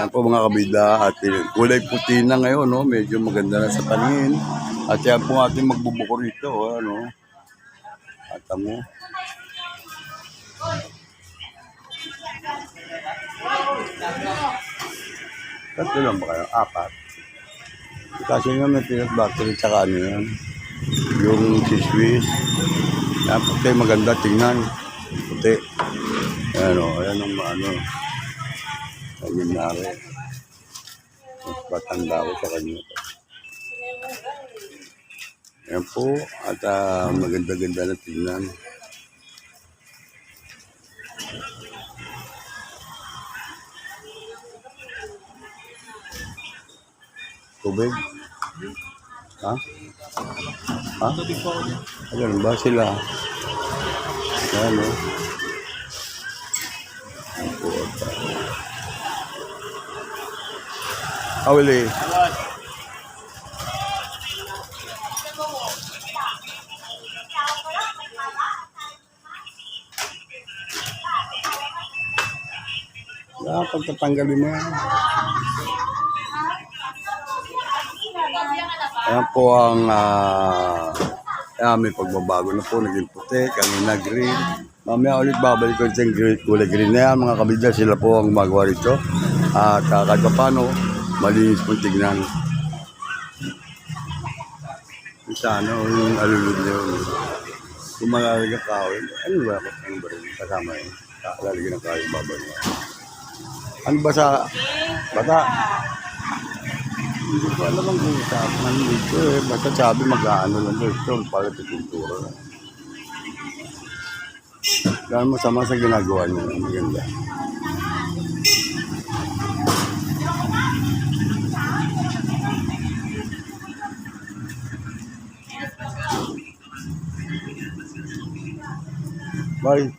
Yan po mga kabida at kulay puti na ngayon, no? Medyo maganda na sa paningin. At yan po ating magbubuko rito, ano? At mo. Tatlo lang ba kayo? Apat. Kasi nga may peanut butter tsaka ano yan. Yung siswis. Yan puti, maganda tingnan. Puti. Ayan o, ayan ang ano. Ang ginari. Mas batanda ko sa kanya. Ayan po. At maganda-ganda na tingnan. Tubig? Ha? Ha? Ayan ba sila? Ayan o. Ayan po. Awili. Pagtatanggalin mo yan. Ayan po ang may pagbabago na po. Naging puti, kanina green. Mamaya ulit babalik ko yung kulay green na yan. Mga kabida, sila po ang gumagawa rito. At kahit paano, malinis po tignan. Sana yung alulod niyo. Kung malalagay ka kahoy, ano ba rin? Kasama yun. Lalagay ng kahoy, babalik. Ano ba sa bata? Hindi ko alam ang usapan dito eh. Basta sabi mag-ano lang ito. Pala ito pintura. Dahil masama sa ginagawa niya. Maganda. Bye.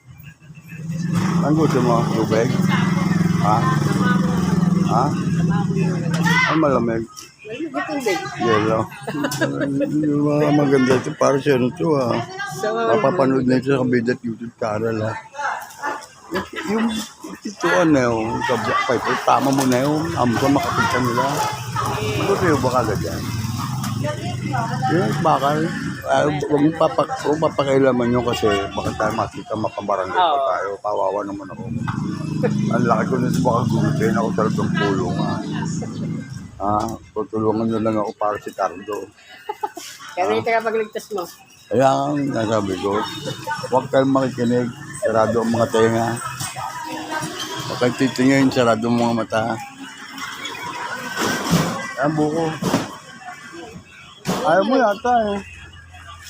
Ang gusto mo? Tubig? Ha? Ha? Ay, malamig. Yellow. Yung mga maganda ito. Para siya ito ha. Mapapanood na ito sa kabida at YouTube channel ha. Yung ito ano yung tama mo na yung amsa makapagsa nila. Gusto yung baka ganyan. Yung bakal. Huwag mong papakailaman nyo kasi baka tayo makita mapabarangay pa tayo. Pawawa naman ako. Ang laki ko nito baka gulutin ako sa labang pulong. Tutulungan nyo lang ako para si Cardo. Kaya ito ka pagligtas mo. Kaya ang nasabi ko, huwag kayong makikinig, sarado ang mga tenga. Huwag kayong titingin, sarado ang mga mata. Ayan buko. Ayaw mo yata eh.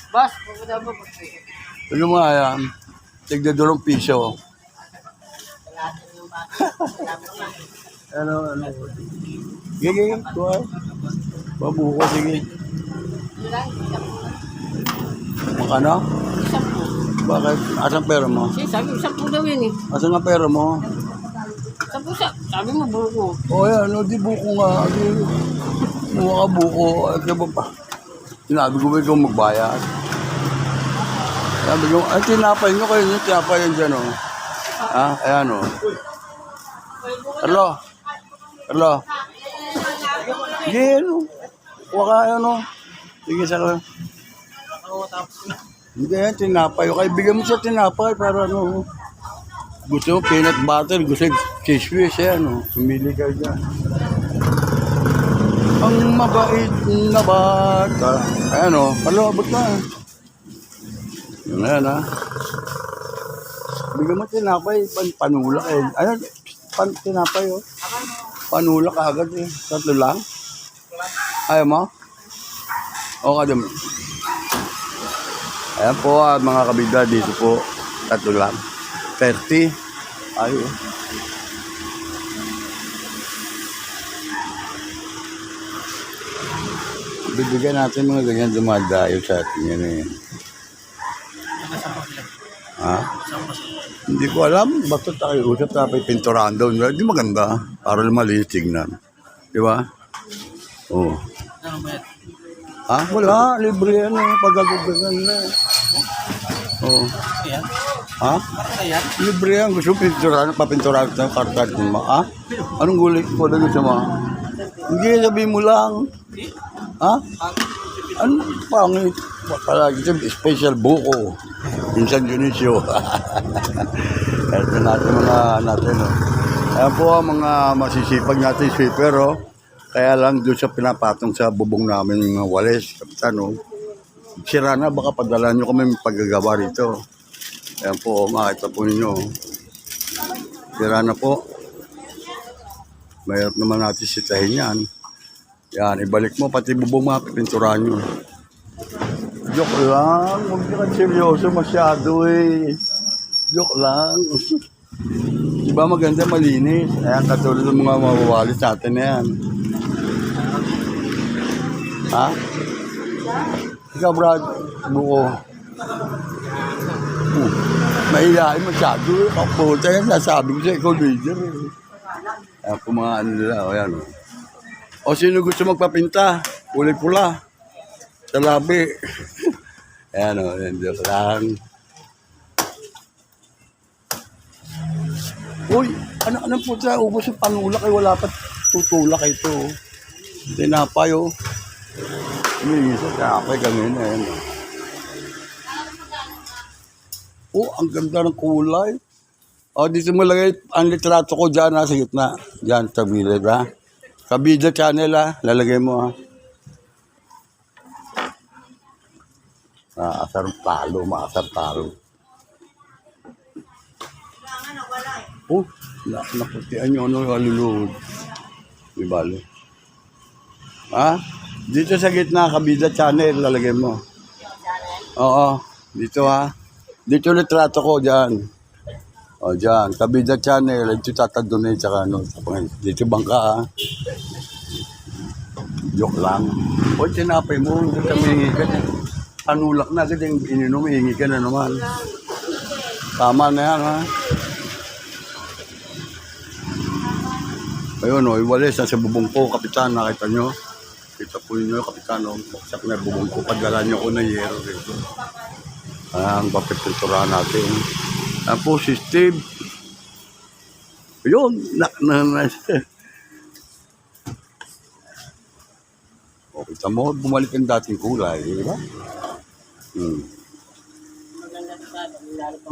Boss, pupunta mo. Ano mo yan? Tigda $2 piso. Ano. Sige, kuha. Babuko, sige. Ano? Bakit? Asan pera mo? Sabi, 10 daw yun eh. Asan nga pera mo? 10 sabi mo buko. Yan, di buko nga. Mukha ka buko. At ba pa? Sinabi ko ba ikaw magbayad? Sabi ko, tinapay nyo kayo nyo. Tinapay yan dyan, o. Ayan, o. Carlo. Sige, ano. Huwag ka, ano. Sige, saka. Hindi yan, tinapay. Okay, bigyan mo siya tinapay para, ano. Gusto mo peanut butter, gusto mo cheese yan, o. Sumili kayo dyan. Ang mabait na bata. Ayan, o. Carlo, abot na. Ayan, ha. Bigyan mo tinapay, panulak eh. Ayun, tinapay oh. Panulak agad eh. 3 lang. Ayaw mo? O ka dami. Ayan po mga kabida dito po. 3 lang. 30. Ayaw. Bibigyan natin mga ganyan dumadayo sa atin yan eh. Ha? Hindi ko alam. Basta tayo usap tapos pinturahan daw. Hindi maganda. Para malinis tignan. Di ba? Oo. Ha? Wala. Libre yan eh. Pagkagugugan na eh. Oo. Ha? Libre yan. Gusto pinturahan. Papinturahan sa kartad mo. Ha? Anong gulay po na gusto mo? Hindi, sabihin mo lang. Ha? Ano pangit? Palagi special buko. Minsan Dionisio. Ito natin mga natin. Oh. Ayan po ang mga masisipag natin sweeper. Oh. Kaya lang doon sa pinapatong sa bubong namin yung mga walis. Kapitan, oh. Sira na, baka padala nyo kami paggagawa rito. Ayan po, makita po ninyo. Sira na po. Mayroon naman natin sitahin yan. Yan, ibalik mo, pati bubong mga pipinturahan nyo. Joke lang, huwag ka seryoso masyado eh. Joke lang. Diba maganda, malinis. Ayan, katulad ng mga mawawalis natin na yan. Ha? Ikaw, Brad, buko. Mahilain masyado eh. Kaputa yan, nasabi ko sa ikaw, leader eh. Ayan po mga ano nila, o yan o. O sino gusto magpapinta? Kulay pula. Sa labi. Ayan o, joke lang. Uy, ano po sa ubos yung panulak ay wala pa tutulak ito. Tinapay o. Umiisa, tinapay kami na yan. Oh, ang ganda ng kulay. O, dito mo lagay ang litrato ko dyan, nasa gitna. Dyan, sa bilid, ha? Kabida channel, ha? Lalagay mo, ha? Maasar talo. Oh, nakutian nyo, ano, haluluhod. Di bali. Ha? Dito sa gitna, kabida channel, lalagay mo. Oo, dito, ha? Dito litrato ko, dyan. O, dyan. Kabida channel. Ito tatadunay tsaka ano. Dito bangka, ha. Joke lang. O, tinapay mo. Hindi ka mahingi ka. Panulak na. Kasi yung ininom, mahingi ka na naman. Tama na yan, ha. Ayun, o. Iwalis. Nasa bubong ko, kapitan. Nakita nyo. Kita po nyo, kapitan. O. Baksak na bubong ko. Pagdala nyo ko na yero dito. Ang papipinturahan natin. Ang po si Steve. Yun. O, kita mo, bumalik ang dating kulay. Di ba?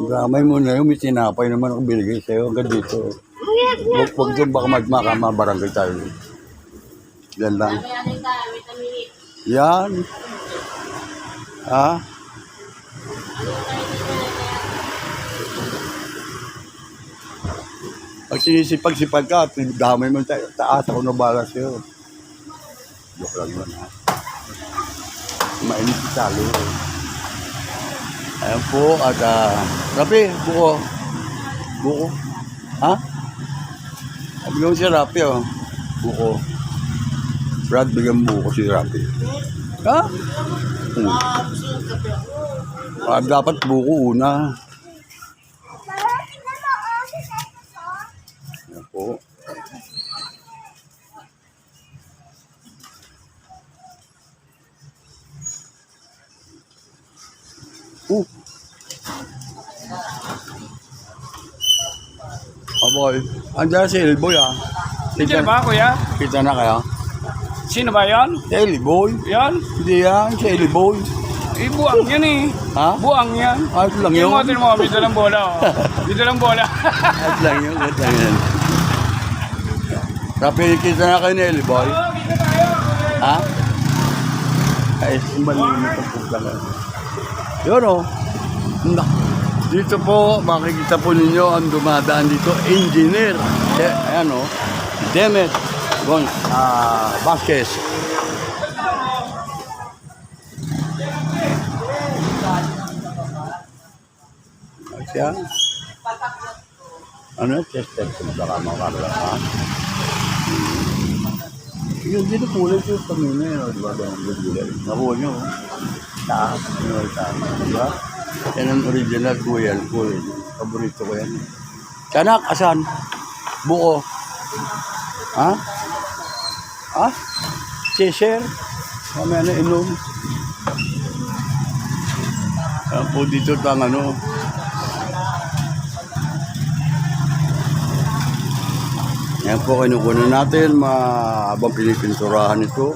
Gamay mo na yung may tinapay naman ako binigay sa'yo. Hanggang dito. Huwag doon baka mabarangay tayo. Yan lang. Yan. Ha? Pag sinisipag-sipag ka, damay mo taas, ako na bala sa'yo. Joke lang yun, ha? Mainit si talo. Ayan po, at Rapi, buko. Buko. Ha? Bigyan mo si Rapi, oh. Buko. Brad, bigyan mo buko si Rapi. Ha? Dapat buko una. Ayan po. Boy, andyan si Elboy, ah. Hindi ba, kuya? Kita na kaya? Sino ba yan? Si Elboy. Yan? Hindi yan, si Elboy. Buang yan eh. Ha? Buang yan. Ayos lang yun. Yung mo, may dalang bola. Oh. May dalang bola. Ayos lang yun, ayos lang yun. Rapi, kita na kayo ni Elboy. Oo, kita tayo. Ha? Ayos, malinis ang puta lang. Yun, oh. Dito po, makikita po ninyo ang dumadaan dito, engineer. Ayan, oh. Demet Vasquez. Siya? Ano? Chester. Baka makakala ka. Yung dito kulay ko pamina yun. Diba? Nakuha nyo. Taas. Diba? Yan ang original Royal Cool. Paborito ko yan. Kanak, asan? Buko. Ha? Ha? Cheshire? Mamaya na inom. Po dito tang ano. Yan po kinukunan natin, habang pinipinturahan ito.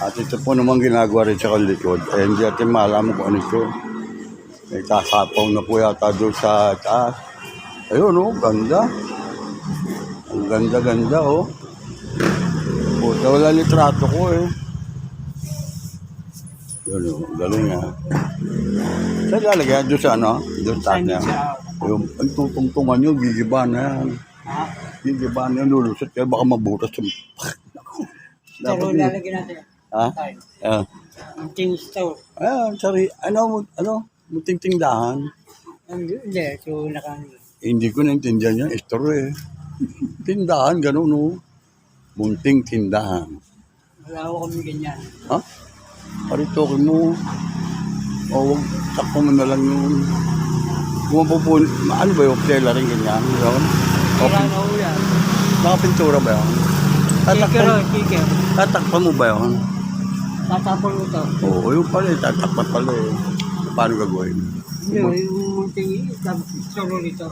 At ito po naman ginagawa rin sa likod. Eh, hindi natin malaman kung ano ito. May kasapaw na po yata doon sa taas. Ayun, oh, ganda. Ang ganda-ganda, oh. Puta, wala litrato ko, eh. Yun, oh, galing, ah. Saan lalagyan? Doon sa ano? Doon sa niya. Yung, ang tutungtungan nyo, gigiba na yan. Gigiba na yan, lulusot. Kaya baka mabutas. Pero lalagyan natin. Ha? Ah. Ang ting store. Sorry. Ano, munting tindahan. Hindi, so Hindi ko naintindihan yan. Store eh. Tindahan, gano'n, no? Munting tindahan. wala ko kami ganyan. Ha? Paritokin mo. O, wag, sakto mo na lang yung... Kung mapupun... Ano ba yung tela rin ganyan? Yun? Wala na ho yan. Nakapintura ba yun? Kicker. Tatakpan mo ba yun? Tatapon mo to. Oo, yung pala eh. Tatakpan pala eh. Paano gagawin? Hindi, yung munting store nito.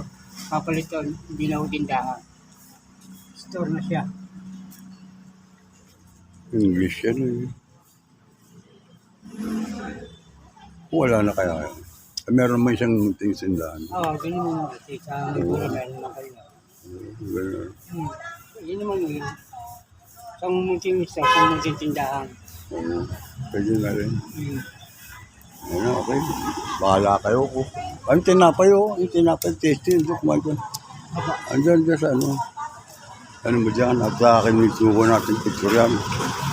Papalit yun, hindi na ho tindahan. Store na siya. English yan eh. Wala na kaya yan. Meron naman isang munting sindahan. Oo, ganyan mo naman. Sa Ligura meron naman kayo. Ganun. Yun naman yun. Isang munting store, isang munting tindahan. Oo. Pwede na rin. Ano, okay. Bahala kayo ko. Ang tinapay oh. Ang tinapay tasty. Hindi kumain ko. Andyan dyan sa ano. Ano mo dyan? At sa akin may suko natin picture yan.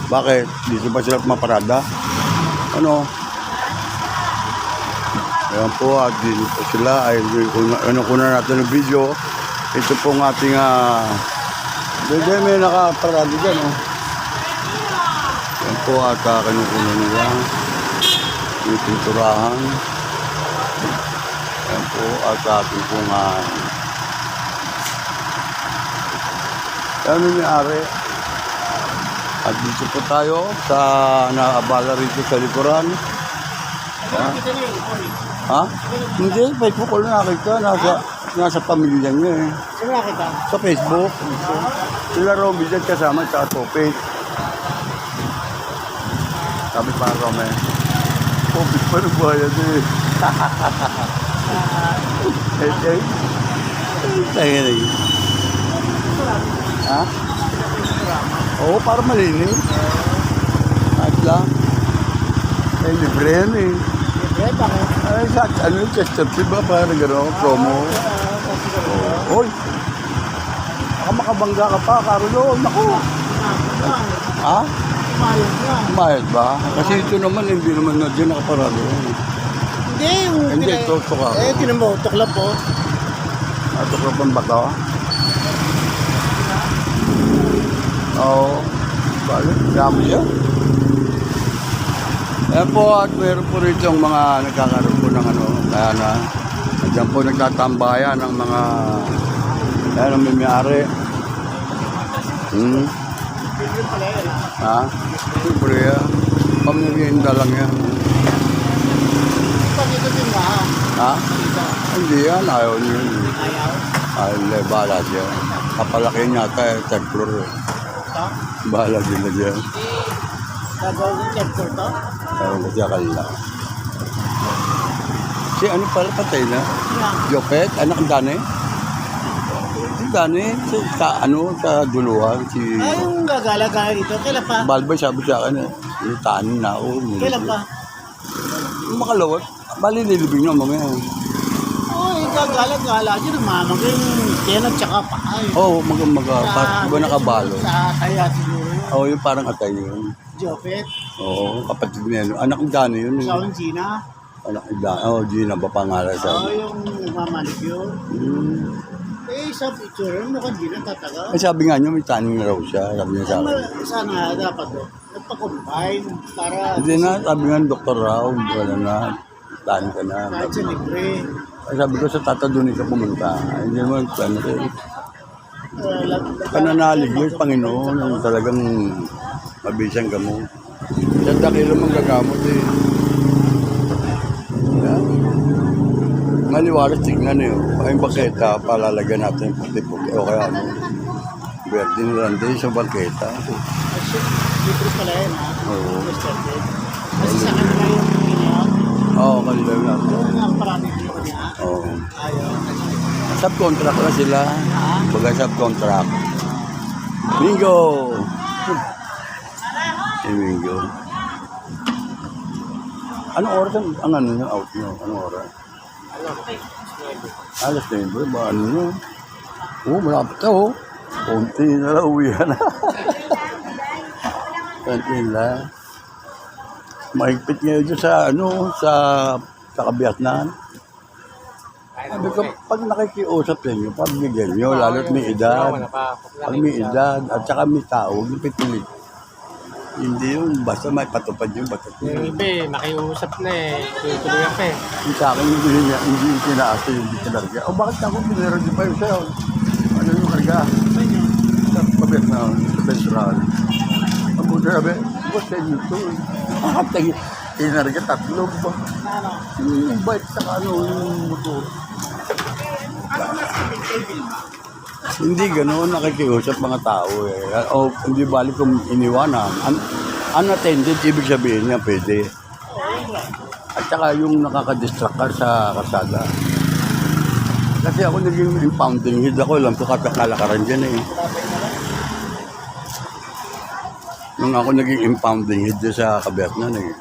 Bakit? Dito ba sila maparada? Ano? Ayan po. At dito po sila. Ay, ano kuna natin ng video. Ito pong ating may nakaparada dyan oh. Ayan po at kinukunan nila. Yung pinturahan. Ayan po at ating pong ano may-ari. At dito po tayo sa naabala rito sa likuran. Ha? Hindi, Facebook ko na nakita. Nasa pamilya niya eh. Saan nakita? Sa Facebook. Sila Romy dyan kasama sa Topet. Sabi pa Romy. Topet pa rin ba yan eh? Okay. Tayo na yun. Ha? Oo, para malinis. At lang. Eh, libre yan eh. Eh, bakit? Ay, sa ano yung Chesterfield ba? Parang gano'n, promo. Hoy! Baka makabangga ka pa, Carlo. Naku! Ha? Umayos na. Umayos ba? Kasi ito naman, hindi naman na dyan nakaparado. Hindi, yung... Hindi, tutok ako. tinan mo, tuklap po. Tutok ang bato. Oo. Balik, dami siya. Ayan po, at meron po rito yung mga nagkakaroon po ng ano. Kaya na, dyan po nagtatambayan ng mga, kaya na may-ari. Ha? Siyempre yan. Pamirienda lang yan. Pag ito din ba? Ha? Hindi yan, ayaw niyo. Ayaw. Ayaw, bahala siya. Kapalaki niya ata eh, third floor eh. Ito? Bahala sila dyan. Gagawin yung chapter to? Ayaw kasi akala. Si ano pala patay na? Jopet, anak ng Dane? Si Dane, sa duluhan, si... Ay, yung gagala-gala dito, kailan pa? Balbay sabi sa akin eh, tanin na ako. Kailan pa? Yung makalawat, bali nilibing na mamaya. Oo, yung gagala-gala dyan, mamang yung tiyan at saka pakay. Oo, iba nakabalo. Sa kaya siguro yun. Oo, yung parang atay yun. Jopet, Oo, kapatid niya yun. Anak ng Dane yun. sa Gina. Anak ng Dane, Gina ba pangalan sa Oo, yung nagmamanicure. Eh, sa picture, mukhang Gina tataga. Ay, sabi nga niyo, may taning na raw siya. Sabi niya sa akin. Sana dapat do. Nagpa-combine para Hindi na, sabi nga ng Dr. Rao, wala na. Taning ka na. kahit sa libre. Ay, sabi ko sa tata doon ka pumunta. Ay, hindi naman, ano ko. Pananalig mo yung Panginoon. Yung talagang mabisang ka mo. Sa dakilo mong gagamot eh. Yan. Maliwalas tignan eh. Ay, baketa, palalagyan natin puti-puti. O kaya ano. Verde Miranda yung sa bangketa. Libre pala yan, ha? Oo. Yesterday. Kasi sa kanila yung pinayon. Oo, kanila lang. Yung nga parami dito niya. Oo. Ayaw. Subcontract na sila. Baga subcontract. Bingo! Bingo. Anong oras ang ano yung out nyo? Anong oras? Alas 9 ba? Ano nyo? Oo, malapit ka oh. Kunti na lang, uwi na. Kunti na. Mahigpit ngayon dyan sa ano, sa kabiatnan. Sabi ko, pag nakikiusap sa inyo, pagbigyan nyo, lalo't may edad. Pag may edad, at saka may tao, yung pitulit. Hindi yun, basta may patupad yun, basta Yung iba, nakiusap na eh. Tutuloy pa eh. yung sa akin, hindi tinaasa yung kinarga. O bakit ako pinarga pa yun sa'yo? Ano yung karga? Sa kabiatnan, sa Central. Ang buta sabi, what's that you do? Kinarga, tatlong ba? Yung bike, saka ano, yung motor. Hindi gano'n nakikiusap mga tao eh. O hindi balik kung iniwanan. Unattended, ibig sabihin niya pwede. At saka yung nakakadistract ka sa kasada. Kasi ako naging impounding head ako, alam ko kalakaran dyan eh. Nung ako naging impounding head dyan sa Kabiatnan eh.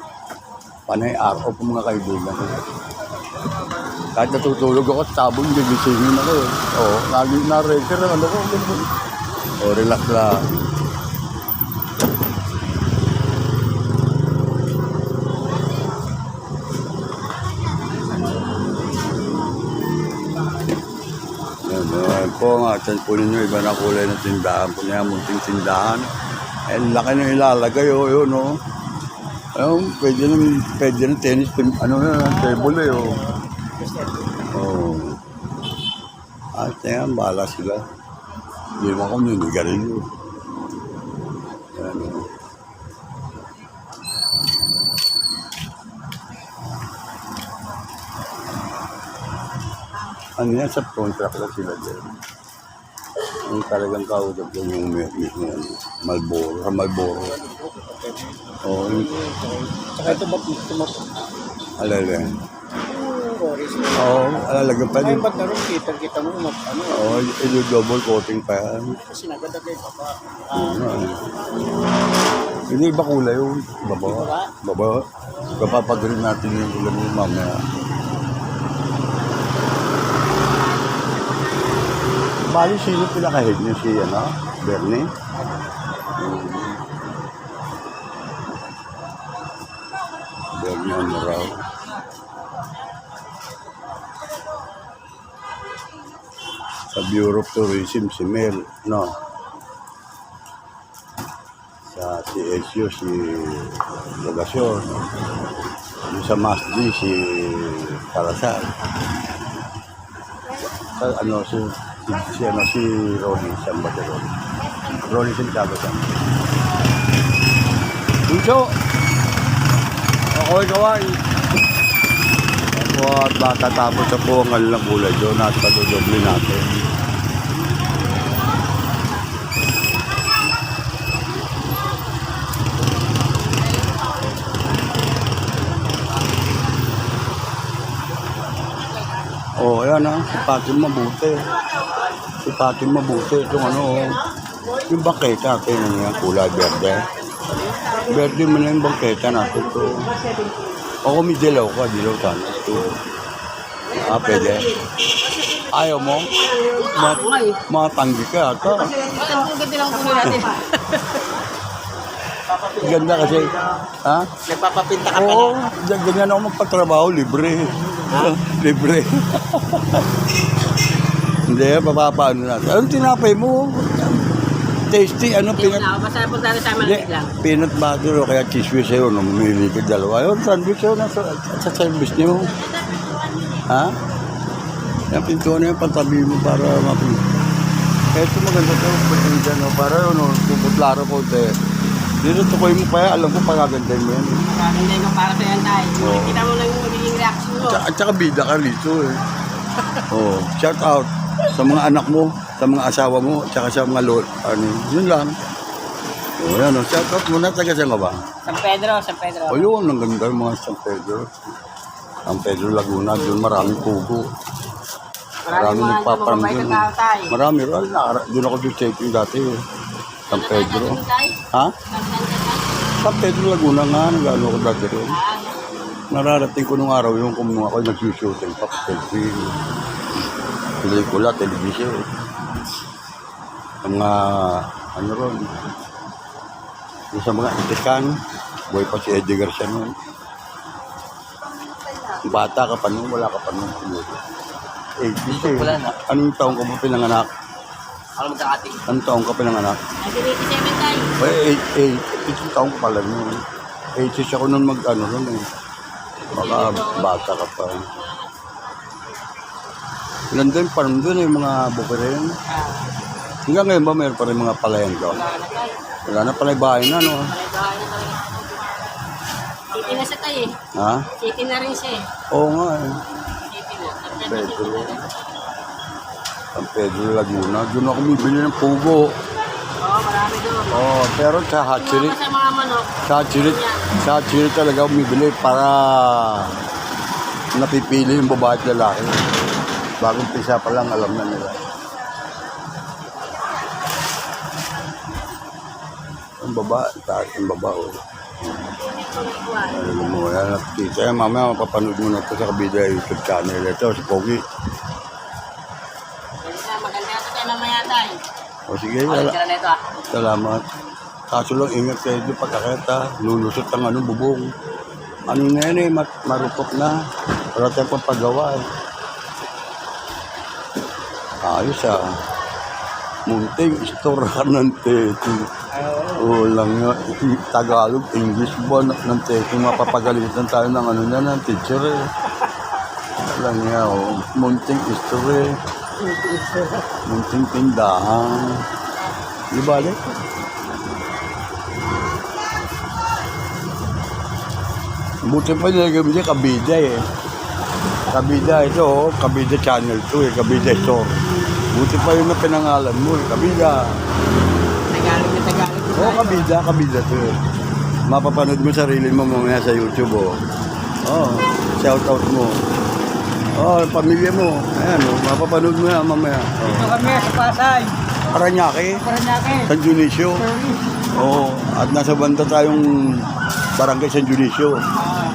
Panay araw po mga kaibigan ko. Kahit natutulog ako sa tabong, gigisingin ako eh. Oo, na-record ang ano ko. O, relax lang. Yan po nga, saan po ninyo, iba na kulay ng tindahan po niya, munting tindahan. Eh, laki na ilalagay, o, yun, o. Ayun, pwede ng tennis, ano na, table eh, o. Oh. At yan, bahala sila. Hindi mo ako ninigarin yun. Yan, o. Ano yan, subcontract lang sila dyan. Yung talagang kaudap yan yung mismo, Malboro, sa Malboro. Oo, Saka ito ba? alala. Oo, alalagyan pa Ay, din. ba't na rin kita mo ano? Oo, double coating pa yan. Kasi naganda kayo pa. Hindi iba kulay yun. Baba. Baba. Kapapag-green natin yung ulan mo mamaya. Bali, sino pinaka-head niya si, Bernie? Bernie Honoraw. Sa Bureau of Tourism, si Mel, no? Sa CSU, si Logasyon. Sa MASD, si Parasal. Sa si Ronnie Sambatero. Ronnie Sambatero. Bunso! Ako'y kawai. Ako at matatapos sa po ang kanilang kulay doon at padudoble natin. Oh, ayan sipatin mabuti. Sipatin mabuti. Itong yung bangketa natin, yung kulay berde. Berde mo na yung bangketa natin ito. O kung may dilaw ka, dilaw sana. Ito. Pwede. Ayaw mo? Matanggi ka ata. Ganda kasi. Ha? Nagpapapinta ka Oo, ganyan ako magpatrabaho, libre. Libre. Hindi, papapaano natin. Anong tinapay mo? Tasty, peanut? Masarap po tayo sa malamig lang. Peanut butter o kaya cheese whiz sa'yo, mamili ka dalawa. Ayun, sandwich sa'yo sa service niyo. Ha? Yung pintuan na yung pantabi mo para mapin. Ito maganda ito, pwede dyan, para puputlaro ko ito. Dito tukoy mo pa yan, alam ko pagagandahin mo yan. Pagagandahin ko para sa yan tayo. Oo. Kita mo lang yung magiging reaction mo. At saka bida ka rito eh. Oh, shout out sa mga anak mo. sa mga asawa mo, tsaka sa mga ano, yun lang. O yan, shout out muna, taga saan ka ba? San Pedro, San Pedro. O yun, ang ganda yung mga San Pedro. San Pedro Laguna, doon maraming pugo. Marami mga nagpaparam mababait doon. na tao, tay. Marami, doon ako doon checking dati. San Pedro. Ha? San Pedro Laguna nga, nag-ano ako dati rin. Nararating ko nung araw yung kung ako nag-shooting pa. Pelikula, television. Mga, ano ron, yung sa mga itikan, buhay pa si Eddie Garcia noon. Bata ka pa noon, wala ka pa noon. Wala na. Anong taong ka mo pinanganak? Ako magkakating. Anong taong ka pinanganak? 1987 tayo. Ay, 8 taong ka pala noon. 80 ako noon mag-ano noon eh. Baka bata ka pa. Ilan din pa doon yung mga bukirin. Hanggang ngayon ba mayroon pa rin mga palayan doon? Wala na tayo. Wala na pala yung bahay na, no? Bahay na talaga. City na siya tayo eh. Ha? City na rin siya eh. Oo nga eh. City na. San Pedro. San Pedro Laguna. Doon ako bibili ng pugo. Oo, marami doon. Oo, pero sa hatchery, Sa mga manok. sa hatchery talaga ako bibili para napipili yung babae at lalaki. Bagong pisa pa lang, alam na nila. Ang baba, taas ang baba. Oh. Alam mo, yan nakikita. Mamaya mapapanood mo na ito sa Kabida YouTube channel. Ito, si Pogi. Maganda ito tayo mamaya tayo. O sige, Alam ka na ito ah. salamat. Kaso lang, ingat kayo doon pagkakita. Lulusot ang anong bubong. Ano na yan eh, marupok na. Wala tayong pampagawa eh. Ayos ah. Munting istorya ng teki. Oo lang nga. Tagalog, English ba ng teki. Mapapagalitan tayo ng ano na ng teacher eh. Alam nga oh. Munting istorya. Munting tindahan. Di balik? Buti pa nilagay mo siya Kabida eh. Kabida ito oh. Kabida Channel 2 eh. Kabida Store. Buti pa yun na pinangalan mo eh. Kabida. Tagalog na Tagalog. Oo, Kabida to eh. Mapapanood mo sarili mo mamaya sa YouTube oh. Oo, shout out mo. Oo, pamilya mo. Ayan oh, mapapanood mo yan mamaya. Ito kami sa Pasay. Paranaque, Paranaque. San Dionisio. Oo, at nasa banda tayong barangay San Dionisio.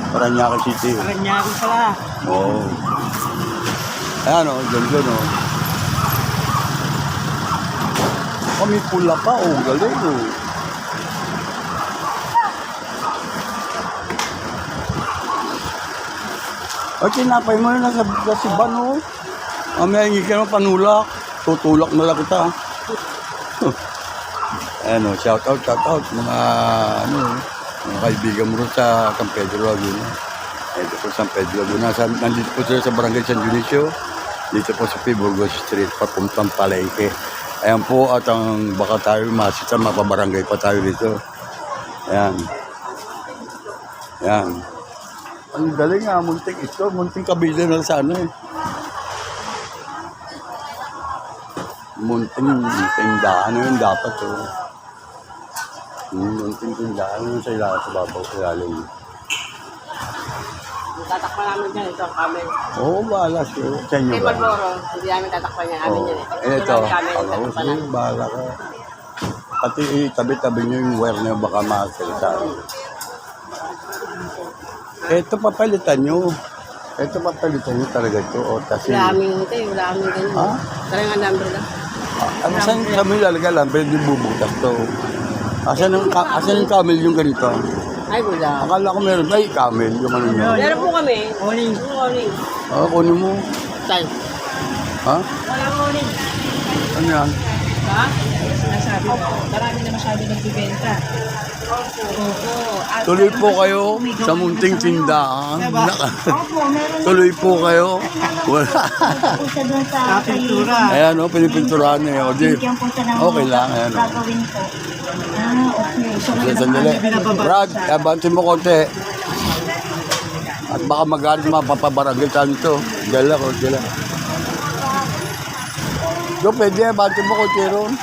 Paranaque City. Paranaque pala. Oo. Ayan o, dyan o. Kami pula pa o, galing o. Ay, tinapay mo na nasa siban o. Mamaya hingi ka naman panulak. Tutulak na lang kita. Ayan o, shout out mga mga kaibigan mo rin sa San Pedro Laguna. Ito po San Pedro Laguna. Nandito po sila sa barangay San Dionisio. Dito po sa Burgos Street, papuntang Palengke. Ayan po at ang baka tayo masita, mapabarangay pa tayo dito. Ayan. Ayan. Ang galing nga, munting Kabida na sana eh. Munting tindahan yun dapat oh. Munting tindahan yun sa ilalim, sa babaw, sa ilalim. Tatakpan namin dyan. Ito ang camel. Oo, bahala siya. Sa inyo Kay ba? Balboro, hindi namin tatakpan niya. Amin yan eh. Ito, ang camel. ako sige, bahala ka. Pati tabi-tabi nyo yung wire na baka makakita. Ito papalitan nyo. Ito papalitan nyo talaga ito. O, kasi, Wala aming ito eh. Wala aming ganyan. Ha? Talagang number lang. ano saan kami lalagay lang, pero di bubutas to. Asan yung camel yung ganito? Ay, wala. Akala ko meron. Ay, camel yung ano nyo. Meron po kami. Morning. Morning. Kunin mo. Saan? Ha? Wala morning. Ano yan? Ha? Sinasabi mo, marami na masyado nagbibenta. Oo. At Tuloy po kayo sa munting tindahan. Opo, meron Tuloy po kayo. Wala. po siya doon sa Pintura. Ayan o, pinipinturahan niya. O, di. Bigyan po siya ng Okay lang, ayan o. gagawin ko. Okay. So, Sandali. Brad, abantin mo konti. At baka magalit mapapabarangay tayo nito. Dala ko, dala. Do, pwede. Bati mo ko, Chiron.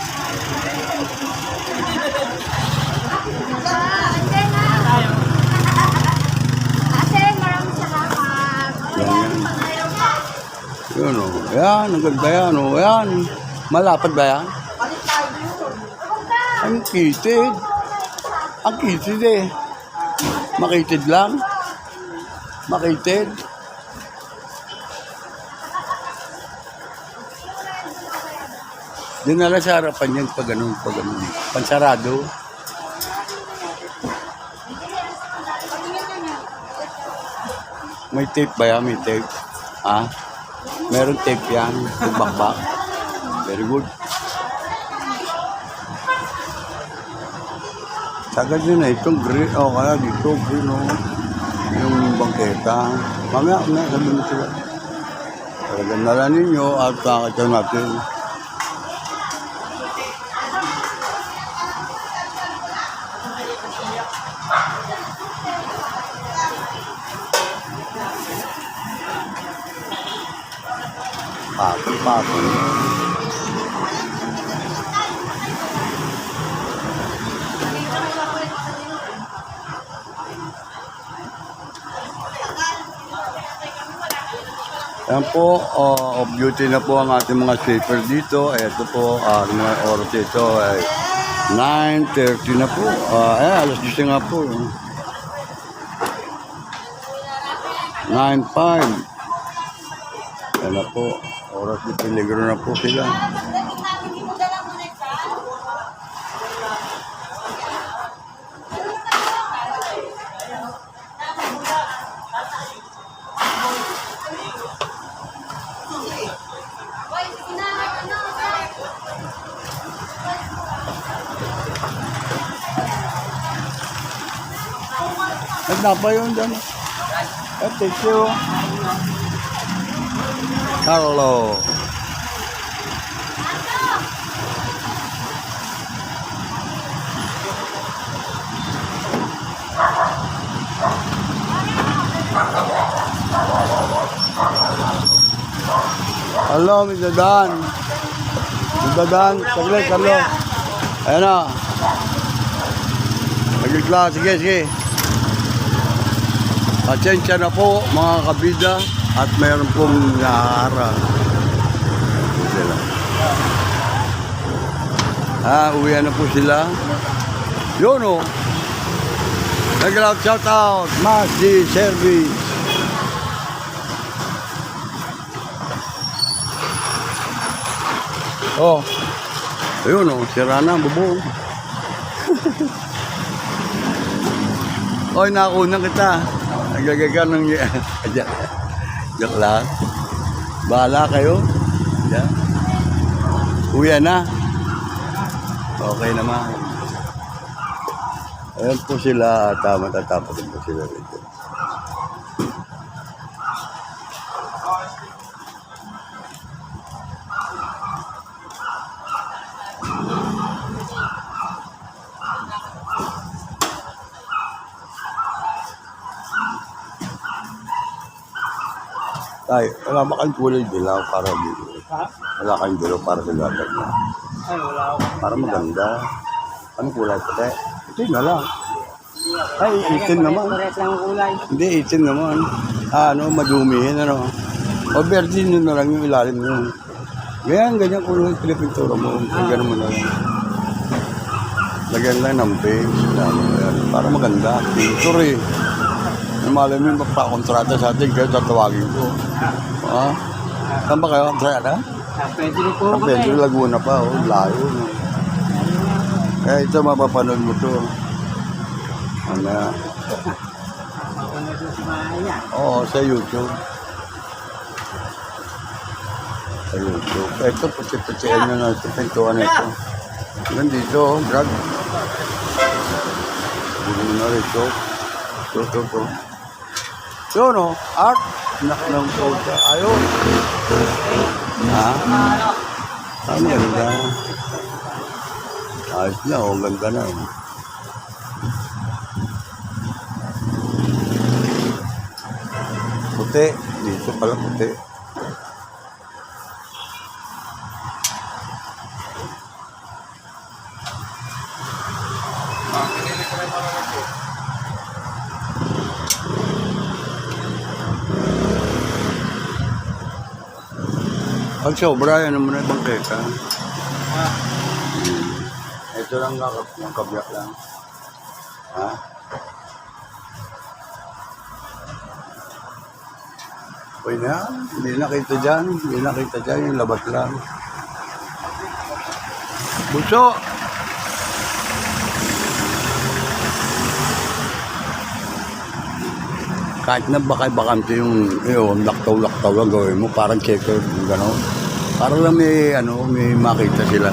Ate, maraming salamat. Yan. Yun o. Yan, ang ganda yan o. Yan. Malapad ba yan? Ang kitid. Ang kitid eh. Makitid lang. Makitid. Dinala sa harapan yan pag ganun, pag ganun. Pansarado. May tape ba yan? May tape? Ha? Meron tape yan. Bakbak. Very good. Sagad yun na itong green. O kaya dito green o. Yung bangketa. Mamaya sabi mo sila. Talagang nala ninyo at kakita natin. Patong. Ayan po, off duty na po ang ating mga sweeper dito. Ito po, mga oras ito ay 9:30 na po. Alas 10 nga po. 9:05. Ayan na po, oras ni peligro na po sila. Nagdapa yun dyan. Thank you. Carlo. Hello, Mr. Dan. Mr. Dan, saglit, Carlo. Ayan na. Nagigla, sige. Pasensya na po mga kabida at mayroon pong nahara. Uwian na po sila. Yun o. Nag-loud shout out. Masdi Service. Oh. Ayun o. Sira na ang bubong. Oy, nakunan kita. Nagagaga ng... Joke lang. Bahala kayo. Yeah. Uwi na. Okay naman. Ayan po sila at matatapos po sila rito. Tay, wala ba kayong kulay dilaw para dito? Ha? Wala kayong dilaw para sa gatag na. Ay, wala ako. Para maganda. Anong kulay puti? Itim na lang. Ay, itim naman. Pares lang ang kulay. Hindi, itim naman. Madumihin, O, verde nyo na lang yung ilalim nyo. Ganyan kulay pinipintura mo. Ganyan mo na lang. Lagyan lang ng base. Para maganda. Pinture eh. Malam mo yung magpakontrata sa atin, kayo tatawagin ko. Saan ba kayo? Saan na? Pedro po Ang Pedro Laguna pa, layo. Kaya ito, mapapanood mo to. Mapapanood mo si Maya. Oo, sa YouTube. Sa YouTube. Ito, puti-putihan nyo na ito, pintuan ito. Nandito, drag. Hindi na rito. Ito. Yun o, art. Ng soda. Ayun. Ang ganda. Ayos na, ang ganda na. Puti. Dito pala puti. Pag sobra, yan naman na ibang keka. Ito lang yung kabyak lang. Ha? Okay na, hindi nakita dyan. Hindi nakita dyan, yung labas lang. Buso! Kahit na bakante yung laktaw-laktaw lang gawin mo, parang checker, gano'n. Parang lang may makita sila.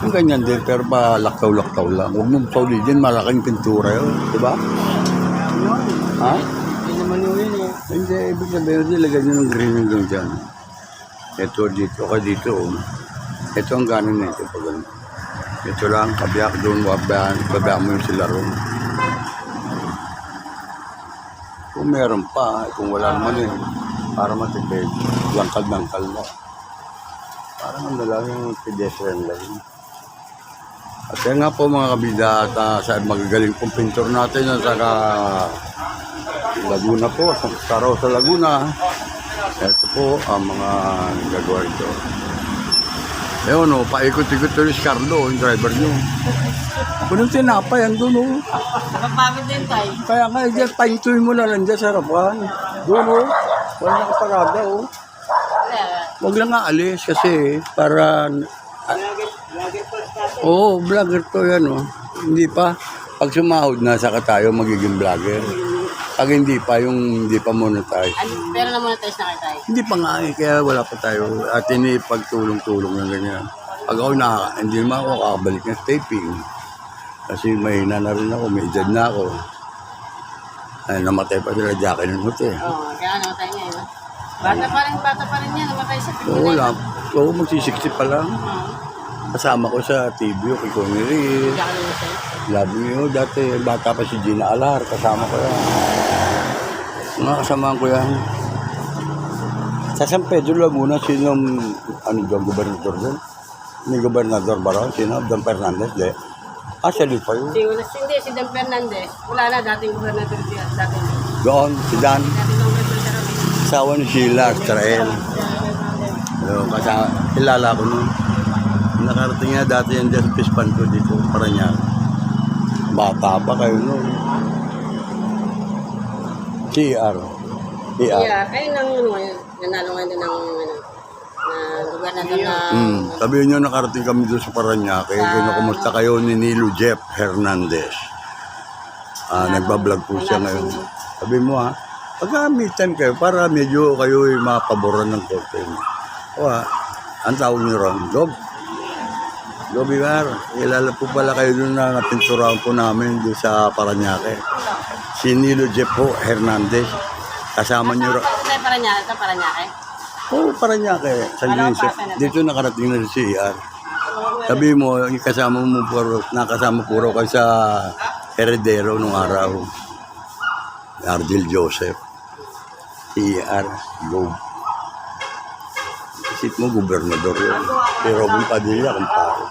Yung ganyan din, pero pa laktaw-laktaw lang. Huwag mong solidin, malaking pintura yun, di ba? Ha? Hindi naman yun eh. Hindi, ibig sabihin, nilagay nyo ng green hanggang dyan. Ito dito, dito. Ito ang ganon na ito. Ito lang, kabiyak doon, babaan mo yung sila ron. Kung meron pa, kung wala naman para matipid, langkal-langkal na. Parang ano lang yung pedestrian line. At yan nga po mga kabida, at sa magagaling pong pintor natin, saka Laguna po, sa Rosa Laguna. Ito po ang mga nagagawa ito. Ewan o, paikot-ikot to si Carlo, yung driver nyo. Punong tinapay, andun o. Nakapagod din tayo. Kaya nga, dyan, paintuin mo na lang dyan sa harapan. Doon o, wala nakaparada o. Huwag lang nga alis kasi para... Oo, vlogger to yan o. Hindi pa. Pag sumahod na, saka tayo magiging vlogger. Pag hindi pa, hindi pa monetize. Pero na-monetize na kayo tayo. Hindi pa nga kaya wala pa tayo. At ini pagtulong-tulong ng ganyan. Pag ako hindi naman ako kakabalik ng taping. Kasi mahina na rin ako, may edad na ako. Ay, namatay pa sila Jackie ng hotel. Oo, kaya namatay niya yun. Bata pa rin yan, namatay sa Oo, oo, magsi-60 pa lang. Kasama ko sa TV, kay Connie Reyes. Labi nyo, dati bata pa si Gina Alar, kasama ko yan. Mga kasamaan ko yan. Sa San Pedro Laguna, sinong, gobernador doon? May gobernador ba rin? Sino? Don Fernandez? De. Siya pa yun. Hindi, si Don Fernandez. Wala na, dating gobernador siya. Doon, si Dan. Dating gobernador siya. Asawa ni Sheila, Trael. Kasama, kilala ko nun. Nakarating nga dati yung Del Pispanto dito, Paranaque. Bata pa kayo nun. CR. Yeah, kayo nang nanalo ngayon ng gobernador na... Sabihin nyo, nakarating kami doon sa Paranaque. Kumusta kayo ni Nilo Jeff Hernandez. Nagbablog po siya ngayon. Sabi mo pagka may time kayo, para medyo kayo mapaboran ng korte. Ang tawag nyo ron, Gobigar, ilala po pala kayo doon na napinturahan po namin doon sa Paranaque. Si Nilo Jeff Hernandez. Kasama nyo ron. Sa Paranaque? Oo, Paranaque. San Luis. Dito nakarating na si CR. Sabi mo, nakasama po raw kayo sa Heredero nung araw. Ardil Joseph. CR. Go. Isip mo, gobernador yun. Si Robin Padilla, kung paro.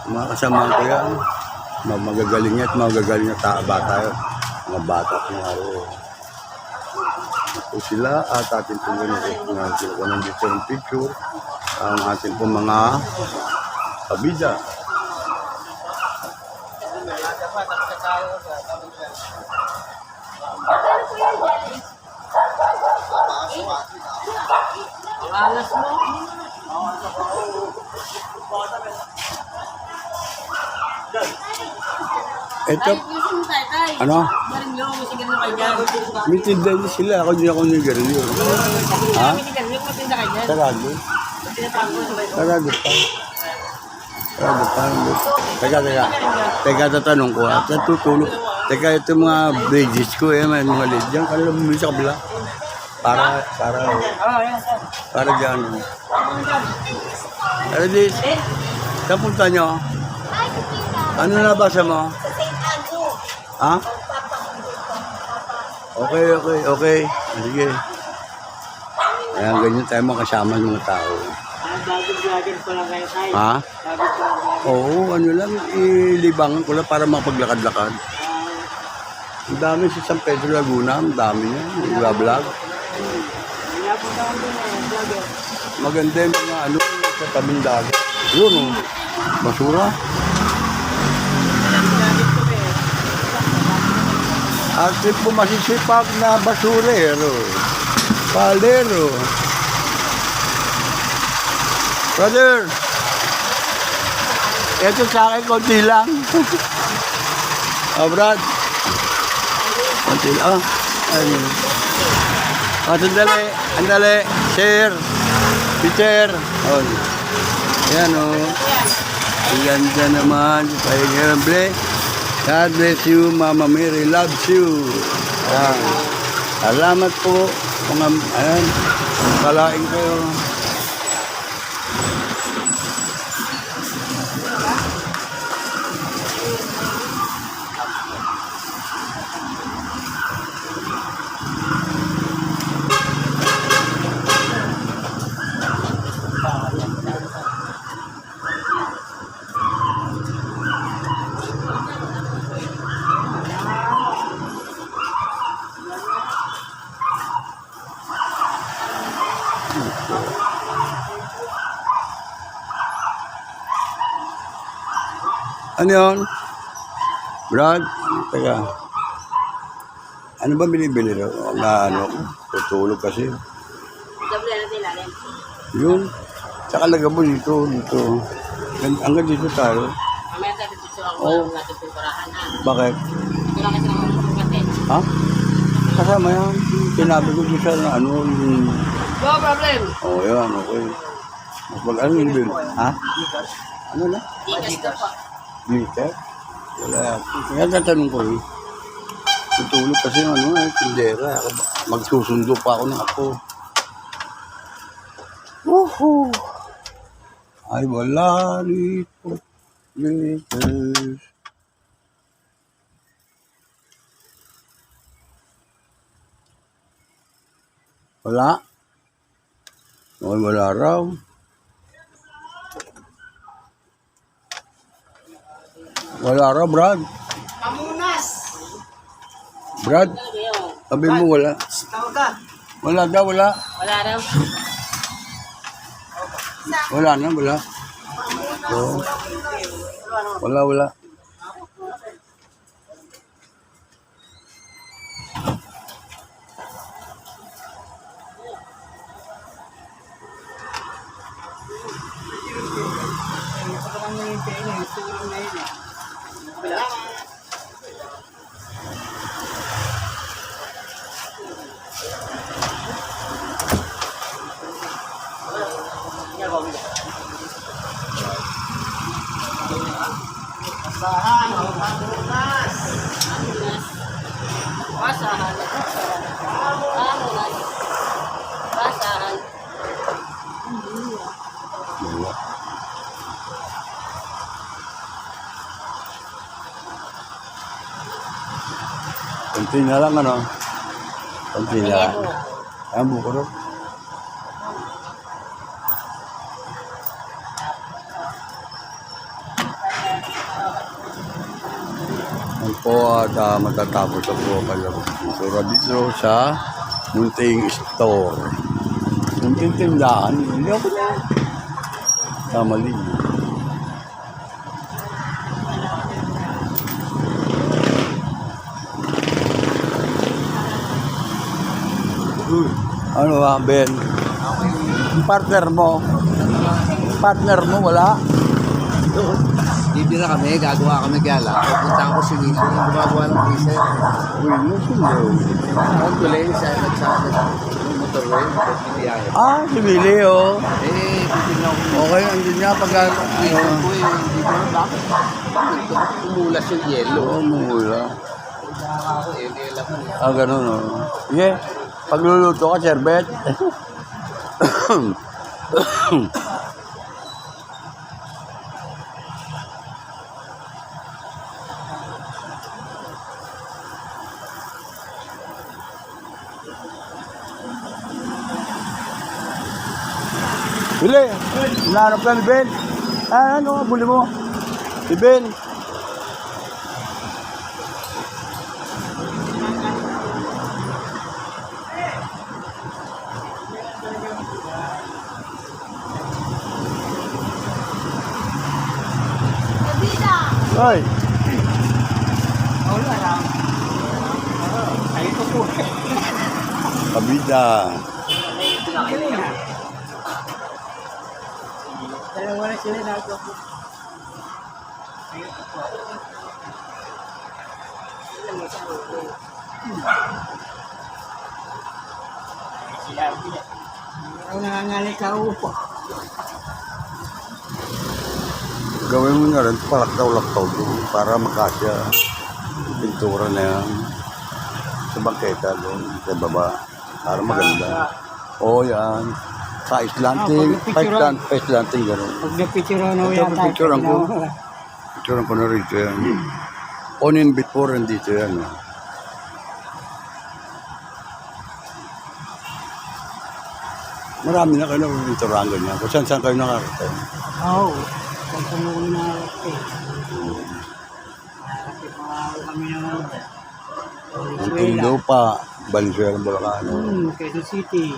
Mga kasama ko yan. Magagaling niya at magagaling na bata yun. Mga bata kung araw. Ito sila at atin po ganun dito ng picture. Ang atin po mga kabida. Ang alas mo. Ito, ano? May tinda niya sila. Ako hindi ako nigarilyo. Ha? Sarado. Sarado pa. Teka, tatanong ko. Natutulog. Teka, ito mga bridges ko. May mga lead dyan. Kala mo sa kabila. Para dyan. Pero di, saan punta nyo? Ano nabasa mo? Ha? Okay. Sige. Ayan, ganyan tayo makasama ng mga tao. Bago vlogger pa lang kayo tayo. Ha? Bago vlogger. Oo, ano lang, ilibangan ko lang para mapaglakad-lakad. Ang dami sa San Pedro Laguna, ang dami niya, nagbablog. Pinapunta ko doon vlogger. Maganda yung mga ano, sa tabing dagat. Yun, oh. Basura. Ginamit ko At po masisipag na basurero. Palero. Brother, ito sa akin, konti lang. Brad. Konti lang. Ano? Sandali. Andali. Share. Picture. Oh. Yan, oh. Ang ganda naman. Pahinga bless. God bless you, Mama Mary loves you. Ayan. Salamat po. Mga, ayan. Kalain kayo. Ano yun? Brad? Teka. Ano ba binibili ro? Na ano? Tutulog kasi. Double na din natin. Yun. Tsaka lagabo dito. Hanggang dito tayo. Mamaya tayo dito ako Oo. natin pinturahan ha. Bakit? Ito lang kasi naman ang kapatid. Ha? Kasama yan. Sinabi ko dito sa ano. No problem. Oh, yan. Okay. Mas ano yung bill? Ha? Ano na? Tikas ka po. Liter? Wala. Kaya tatanong ko eh. Tutulog kasi yung ano eh, tindera. Magsusundo pa ako ng ako. Woohoo! Ay wala rito. Liters. Wala? Ay wala raw. Wala raw, Brad. Pamunas! Brad, sabi mo wala. Tawag ka. Wala daw, wala. Wala raw. Wala na, wala. Oo. Wala. Ito lang yung pena, yung tulong na yun eh. Wala. Basahan, pamunas! Basahan. Pamunas. Basahan. Wala. Kunti na lang, ano? Kunti na lang. Ayan, bukuro. Yan po at matatapos na po kayo dito sa munting store. Munting tindahan. Hindi ako na. Kamali. Ano ba, Ben? Yung partner mo? Partner mo, wala? Bibira kami, gagawa kami gala. Pupunta ko si Niso, yung gumagawa ng freezer. Uy, no. Ang tuloy sa motorway, bibiyahe. Ah, si Billy, oh. Titignan ko Okay, andun niya pag... freezer ko eh. Hindi ko alam bakit. Umulas yung yelo. Oo, mula. Ako eh, hindi alam mo. Ah, ganun, oh. Sige, pagluluto ka, Sherbet. Billy, hinahanap ka ni Ben. Ah, ano, buli mo? Si Ben. Ay, Wala lang. Ay, ito po. kabida. Dalawa na sila nato po. Ako nangangalit ka upo. Gawin mo na rin, palaktaw-laktaw doon para makasya yung pintura na yan sa bangketa doon, sa baba, para maganda. Oo, yan. Sa islanting, pa islanting, gano'n. Pag napicturean Ito, mo yata. pipicturean ko. Picturean ko na rito yan. On in before, dito yan. Marami na kayo nakapinturahan ganyan. Kung saan kayo nakarating. Oo. Kung sumuli na ito. Kasi kami naman. Munting pa, Valenzuela, Bulacan. Quezon City.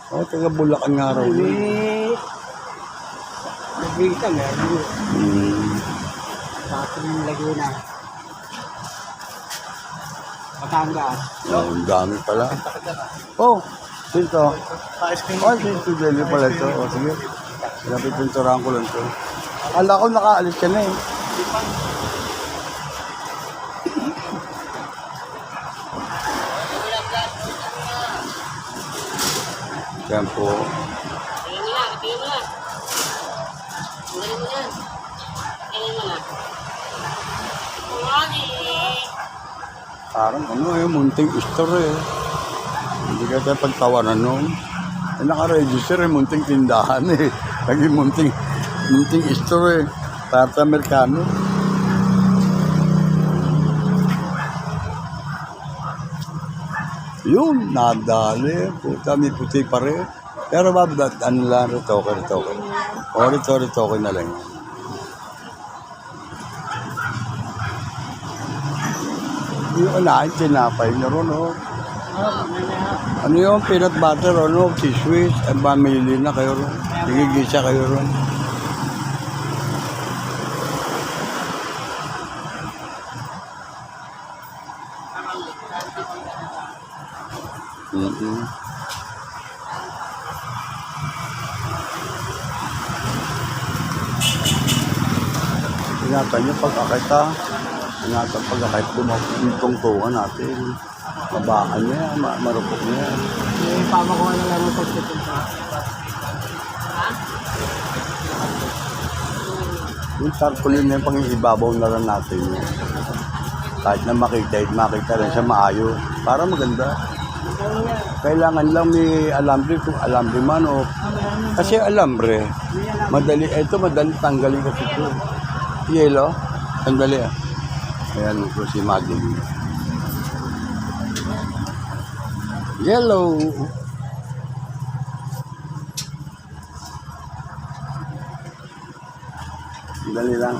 Oo, taga Bulacan nga raw. Nagbigta meron. Sa ating Laguna. Batangas. Ang dami pala. Oh, dito. Oh, dito dali pala ito. O, sige. Pinapipinturahan ko lang ito. Akala ko nakaalis ka na eh. Yan po. Tingin mo na, tingin mo na. Tingin mo yan. Tingin mo na. Mami! Parang ano eh, munting store eh. Hindi ka tayo pagtawanan nun. Eh, naka-register eh, munting tindahan eh. Lagi munting store eh. Para sa Amerikano. Yun, nadali. Puta, may puti pa rin. Pero ano lang, retoke. O, retoke na lang. Yung unahin, tinapay na ron, oh. Ano yung peanut butter, ano, si Swiss, ang mamili na kayo ron. Nagigisa kayo ron. Ingatan nyo pag-akit ha. Ingatan pag-akit yung tungtungan natin. Mabaan niya, marupok niya. Yung pamakuha na lang ang pagsipunta. Yung tarpaulin na yung pang-ibabaw na lang natin. Kahit na makita rin siya maayos. Para maganda. Kailangan lang may alambre kung alambre man o. Kasi alambre, madali tanggalin kasi ito. Yelo, sandali ah. Ayan ito si Madeline. Yellow. Dali lang.